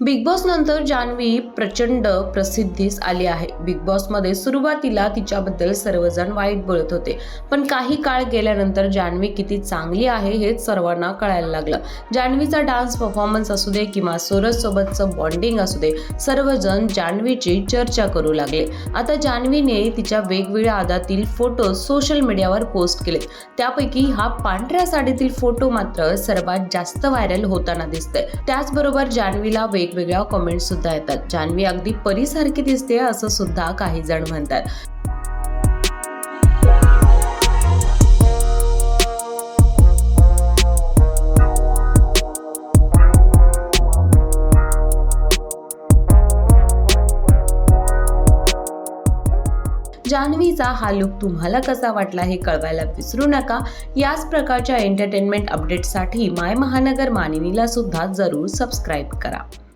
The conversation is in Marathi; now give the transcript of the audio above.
बिग बॉस नंतर जान्हवी प्रचंड प्रसिद्धीस आली आहे. बिग बॉस मध्ये सुरुवातीला तिच्याबद्दल सर्वजण वाईट बोलत होते, पण काही काळ गेल्यानंतर जान्हवी किती चांगली आहे हेच सर्वांना कळायला लागलं. जान्हवीचा डान्स परफॉर्मन्स असू दे किंवा सूरज सोबतचं बॉन्डिंग असू दे, सर्वजण जान्हवीची चर्चा करू लागले. आता जान्हवीने तिच्या वेगवेगळ्या आदातील फोटो सोशल मीडियावर पोस्ट केले. त्यापैकी हा पांढऱ्या साडीतील फोटो मात्र सर्वात जास्त व्हायरल होताना दिसतोय. त्याचबरोबर जान्हवीला वेगवेगळ्या कमेंट सुद्धा येतात. जान्हवी अगदी परीसारखी दिसते असं सुद्धा काही जण म्हणतात. जान्हवीचा हा लुक तुम्हाला कसा वाटला हे कळवायला विसरू नका. याच प्रकारच्या एंटरटेनमेंट अपडेट्ससाठी माय महानगर मानिनीला सुद्धा जरूर सबस्क्राईब करा.